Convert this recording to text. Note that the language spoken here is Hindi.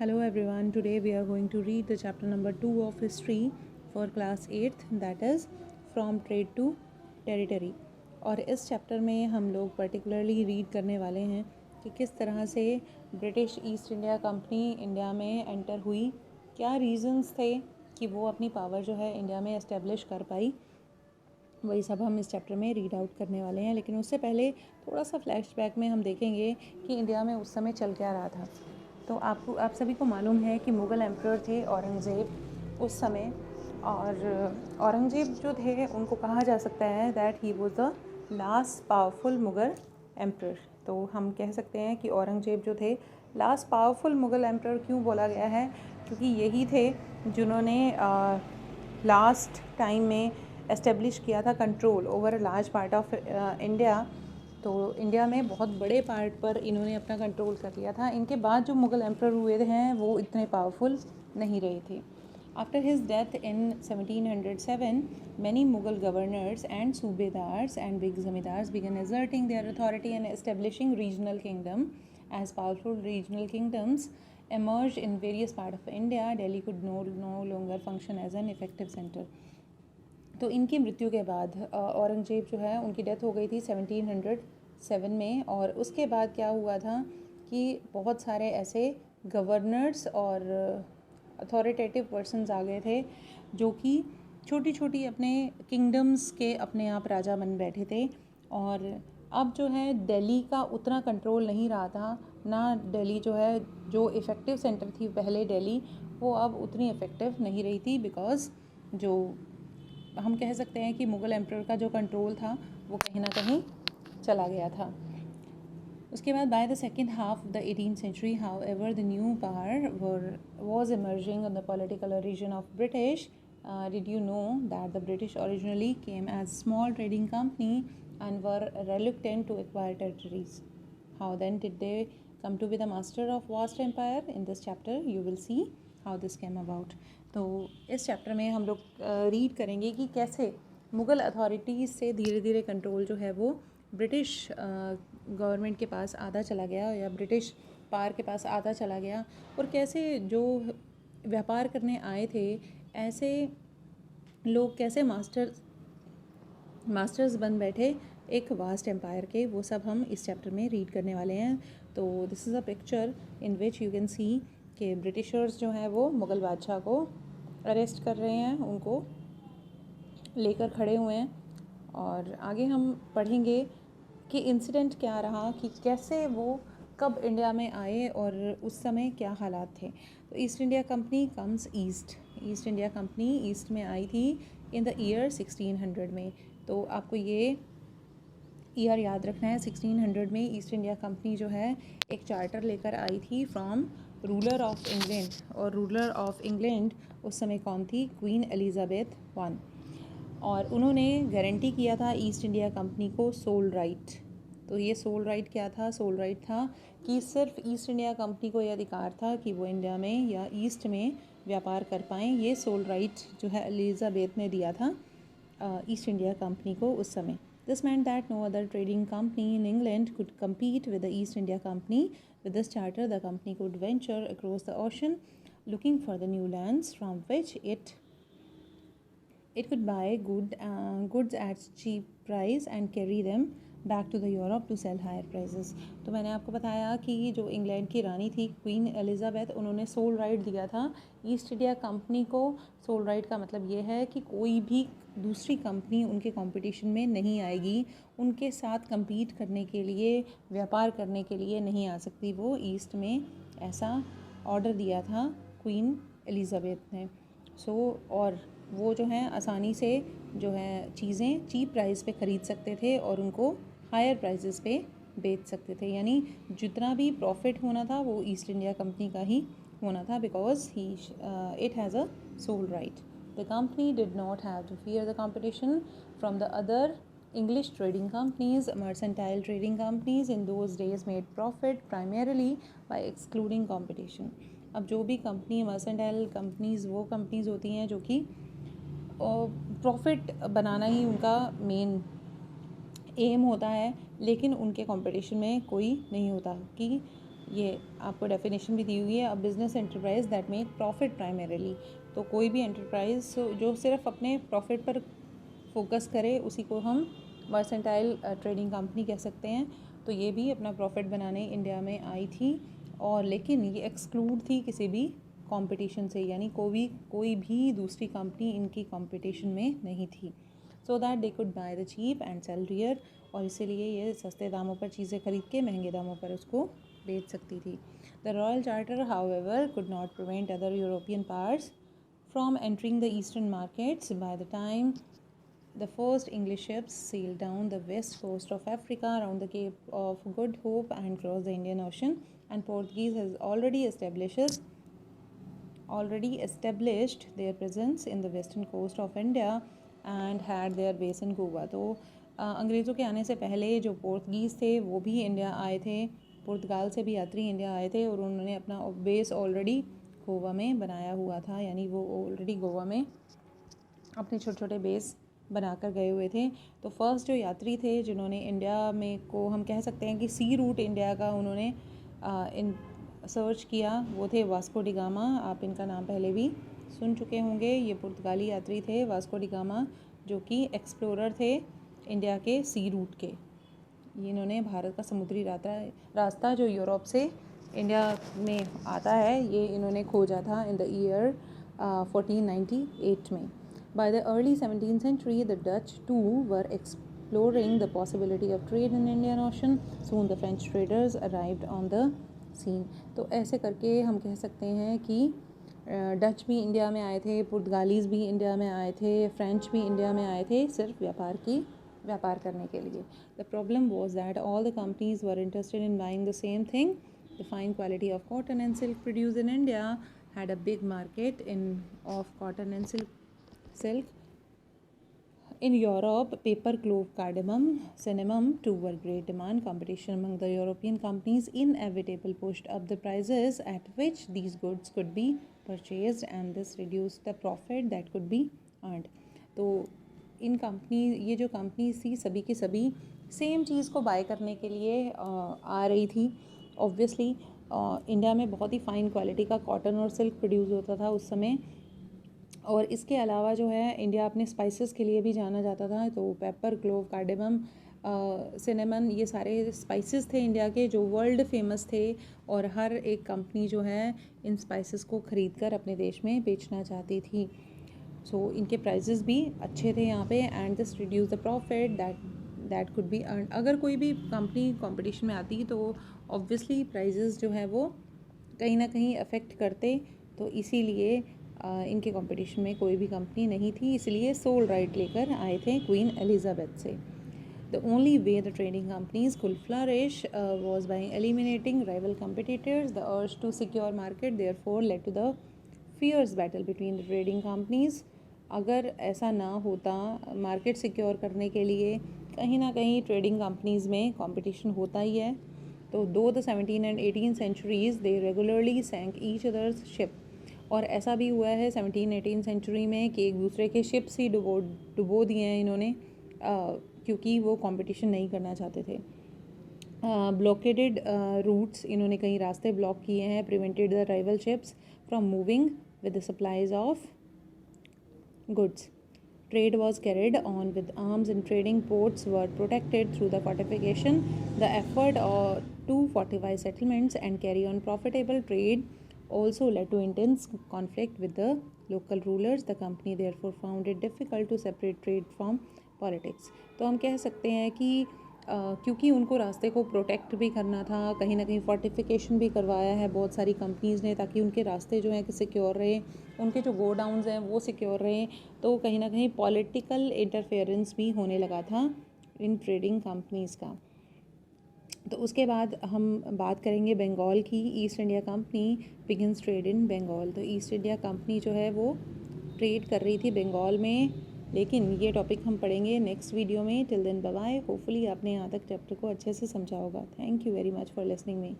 Hello everyone, today we are going to read the chapter number 2 of history for class 8th, that is from trade to territory। और इस चैप्टर में हम लोग पर्टिकुलरली रीड करने वाले हैं कि किस तरह से British east India company India में एंटर हुई, क्या रीज़न्स थे कि वो अपनी पावर जो है इंडिया में एस्टेब्लिश कर पाई। वही सब हम इस चैप्टर में रीड आउट करने वाले हैं, लेकिन उससे पहले थोड़ा सा फ्लैशबैक में हम देखेंगे कि इंडिया में उस समय चल क्या रहा था। तो आप सभी को मालूम है कि मुग़ल एम्परर थे औरंगज़ेब उस समय, और औरंगज़ेब जो थे उनको कहा जा सकता है that he was the last powerful Mughal emperor. तो हम कह सकते हैं कि औरंगज़ेब जो थे लास्ट पावरफुल मुग़ल एम्परर क्यों बोला गया है, क्योंकि यही थे जिन्होंने लास्ट टाइम में एस्टेब्लिश किया था control over a large part of India. तो इंडिया में बहुत बड़े पार्ट पर इन्होंने अपना कंट्रोल कर लिया था। इनके बाद जो मुग़ल एम्परर हुए हैं वो इतने पावरफुल नहीं रहे थे। After his death in 1707 many Mughal governors and सूबेदार्स and big zamindars began asserting their authority and establishing regional kingdom. As powerful regional kingdoms emerged in various parts of India, Delhi could no longer function as an effective center. तो इनकी मृत्यु के बाद औरंगज़ेब जो है उनकी डेथ हो गई थी 1707 में, और उसके बाद क्या हुआ था कि बहुत सारे ऐसे गवर्नर्स और अथॉरिटेटिव पर्सन्स आ गए थे जो कि छोटी छोटी अपने किंगडम्स के अपने आप राजा बन बैठे थे। और अब जो है दिल्ली का उतना कंट्रोल नहीं रहा था ना। दिल्ली जो है जो इफ़ेक्टिव सेंटर थी पहले दिल्ली, वो अब उतनी इफ़ेक्टिव नहीं रही थी, बिकॉज़ जो हम कह सकते हैं कि मुग़ल एम्परर का जो कंट्रोल था वो कहीं ना कहीं चला गया था। उसके बाद by the second half of the 18th century, however, the new power was emerging in the political region of British. Did you know that the British originally came as small trading company and were reluctant to acquire territories? How then did they come to be the master of vast empire? In this chapter you will see how this came about. तो इस चैप्टर में हम लोग रीड करेंगे कि कैसे मुग़ल अथॉरिटीज़ से धीरे धीरे कंट्रोल जो है वो ब्रिटिश गवर्नमेंट के पास आधा चला गया या ब्रिटिश पावर के पास आधा चला गया, और कैसे जो व्यापार करने आए थे ऐसे लोग कैसे मास्टर्स बन बैठे एक वास्ट एम्पायर के। वो सब हम इस चैप्टर में रीड करने वाले हैं। तो this is a picture in which you can see कि ब्रिटिशर्स जो हैं वो मुग़ल बादशाह को अरेस्ट कर रहे हैं, उनको लेकर खड़े हुए हैं। और आगे हम पढ़ेंगे कि इंसिडेंट क्या रहा, कि कैसे वो कब इंडिया में आए और उस समय क्या हालात थे। तो East India company comes east India company east में आई थी इन द ईयर 1600 में। तो आपको ये ईयर याद रखना है। 1600 में ईस्ट इंडिया कंपनी जो है एक चार्टर लेकर आई थी फ्रॉम रूलर ऑफ इंग्लैंड, और रूलर ऑफ इंग्लैंड उस समय कौन थी? Queen Elizabeth one. और उन्होंने गारंटी किया था ईस्ट इंडिया कंपनी को सोल राइट। तो ये सोल राइट क्या था? सोल राइट था कि सिर्फ ईस्ट इंडिया कंपनी को यह अधिकार था कि वो इंडिया में या ईस्ट में व्यापार कर पाएँ। ये सोल राइट जो है एलिज़ाबेथ ने दिया था ईस्ट इंडिया कंपनी को उस समय। This meant that no other trading company in England could compete with the East India Company. With this charter, the company could venture across the ocean looking for the new lands from which it could buy goods at cheap price and carry them back to the Europe to sell higher prices. तो मैंने आपको बताया कि जो इंग्लैंड की रानी थी क्वीन एलिज़ाबेथ, उन्होंने सोल राइट दिया था ईस्ट इंडिया कंपनी को। सोल राइट का मतलब ये है कि कोई भी दूसरी कंपनी उनके कंपटीशन में नहीं आएगी, उनके साथ compete करने के लिए, व्यापार करने के लिए नहीं आ सकती वो ईस्ट में। ऐसा ऑर्डर दिया था क्वीन एलिज़ाबेथ ने। और वो जो है आसानी से जो है चीज़ें चीप प्राइस पे ख़रीद सकते थे और उनको हायर प्राइसेस पे बेच सकते थे। यानी जितना भी प्रॉफिट होना था वो ईस्ट इंडिया कंपनी का ही होना था, because it has a soul right. The company did not have to fear the competition from the other English trading companies. Mercantile trading companies in those days made profit primarily by excluding competition. अब जो भी कंपनी मर्सेंटाइल कंपनीज़ वो कंपनीज़ होती हैं जो कि प्रॉफिट बनाना ही उनका मेन एम होता है, लेकिन उनके कंपटीशन में कोई नहीं होता कि ये आपको डेफिनेशन भी दी हुई है, a business enterprise that make profit primarily. तो कोई भी एंटरप्राइज जो सिर्फ अपने प्रॉफिट पर फोकस करे उसी को हम मर्सेंटाइल ट्रेडिंग कंपनी कह सकते हैं। तो ये भी अपना प्रॉफिट बनाने इंडिया में आई थी, और लेकिन ये एक्सक्लूड थी किसी भी कंपटीशन से, यानी कोई भी दूसरी कंपनी इनकी कंपटीशन में नहीं थी। So that they could buy the cheap and sell dear, और इसीलिए ये सस्ते दामों पर चीज़ें खरीद के महंगे दामों पर उसको बेच सकती थी। The royal charter however could not prevent other European powers from entering the eastern markets. By the time the first English ships sailed down the west coast of Africa around the Cape of Good Hope and crossed the Indian Ocean, and Portuguese has already established their presence in the western coast of India and had their base in Goa. तो अंग्रेज़ों के आने से पहले जो पोर्तुगीज़ थे वो भी इंडिया आए थे, पुर्तगाल से भी यात्री इंडिया आए थे, और उन्होंने अपना बेस ऑलरेडी गोवा में बनाया हुआ था, यानी वो ऑलरेडी गोवा में अपने छोटे छोटे बेस बनाकर गए हुए थे। तो फर्स्ट जो यात्री थे जिन्होंने इंडिया में को हम कह सकते हैं कि सी रूट इंडिया का उन्होंने इन सर्च किया, वो थे वास्को डी गामा। आप इनका नाम पहले भी सुन चुके होंगे। ये पुर्तगाली यात्री थे वास्को डी गामा, जो कि एक्सप्लोरर थे इंडिया के सी रूट के। इन्होंने भारत का समुद्री रास्ता जो यूरोप से इंडिया में आता है, ये इन्होंने खोजा था इन द ईयर 1498 में। By the early 17th century, the Dutch too were exploring the possibility of trade in Indian Ocean. Soon the French traders arrived on the scene. तो ऐसे करके हम कह सकते हैं कि डच भी इंडिया में आए थे, पुर्तगालीज़ भी इंडिया में आए थे, फ्रेंच भी इंडिया में आए थे सिर्फ व्यापार करने के लिए। The problem was that all the companies were interested in buying the same thing. The fine quality of cotton and silk produced in India had a big market of cotton and silk. In Europe, paper, clove, cardamom, cinnamon too were great demand. Competition among the European companies inevitably pushed up the prices at which these goods could be purchased, and this reduced the profit that could be earned. तो ये जो कंपनीज थी सभी की सभी सेम चीज़ को बाय करने के लिए आ रही थी। ऑब्वियसली इंडिया में बहुत ही फ़ाइन क्वालिटी का कॉटन और सिल्क प्रोड्यूस होता था उस समय, और इसके अलावा जो है इंडिया अपने स्पाइसेस के लिए भी जाना जाता था। तो पेपर, क्लोव, कार्डेमम, सिनेमन, ये सारे स्पाइसेस थे इंडिया के जो वर्ल्ड फेमस थे, और हर एक कंपनी जो है इन स्पाइसेस को ख़रीद कर अपने देश में बेचना चाहती थी। सो इनके प्राइसेस भी अच्छे थे यहाँ पे, and this reduce the profit that could be earn. अगर कोई भी कंपनी कंपटीशन में आती तो ऑब्वियसली प्राइसेस जो है वो कहीं ना कहीं अफेक्ट करते, तो इसीलिए इनके कंपटीशन में कोई भी कंपनी नहीं थी, इसलिए सोल राइट लेकर आए थे क्वीन एलिजाबेथ से। The only way the trading companies could flourish was by eliminating rival competitors. The urge to secure market therefore led to the fierce battle between the trading companies. अगर ऐसा ना होता, मार्केट सिक्योर करने के लिए कहीं ना कहीं ट्रेडिंग कंपनीज में कंपटीशन होता ही है। तो दो the 17 and 18 centuries they regularly sank each other's ship, और ऐसा भी हुआ है 17-18 सेंचुरी में कि एक दूसरे के शिप्स ही डुबो दिए हैं इन्होंने, क्योंकि वो कंपटीशन नहीं करना चाहते थे। ब्लॉकेडेड रूट्स, इन्होंने कई रास्ते ब्लॉक किए हैं। Prevented the rival ships from moving with the supplies of goods. Trade was carried on with arms and trading ports were protected through the fortification. The effort to fortify settlements and carry on profitable trade also led to intense conflict with the local rulers. The company therefore found it difficult to separate trade from politics. तो हम कह सकते हैं कि क्योंकि उनको रास्ते को प्रोटेक्ट भी करना था, कहीं ना कहीं फोर्टिफिकेशन भी करवाया है बहुत सारी कंपनीज़ ने, ताकि उनके रास्ते जो हैं कि सिक्योर रहे, उनके जो गोडाउन्स हैं वो सिक्योर रहे। तो कहीं ना कहीं पॉलिटिकल इंटरफेरेंस भी होने लगा था इन ट्रेडिंग कंपनीज़ का। तो उसके बाद हम बात करेंगे बंगाल की। East India Company begins trade in Bengal. तो ईस्ट इंडिया कंपनी जो है वो ट्रेड कर रही थी बंगाल में, लेकिन ये टॉपिक हम पढ़ेंगे नेक्स्ट वीडियो में। Till then bye bye. Hopefully आपने यहाँ तक चैप्टर को अच्छे से समझा होगा। Thank you very much for listening me.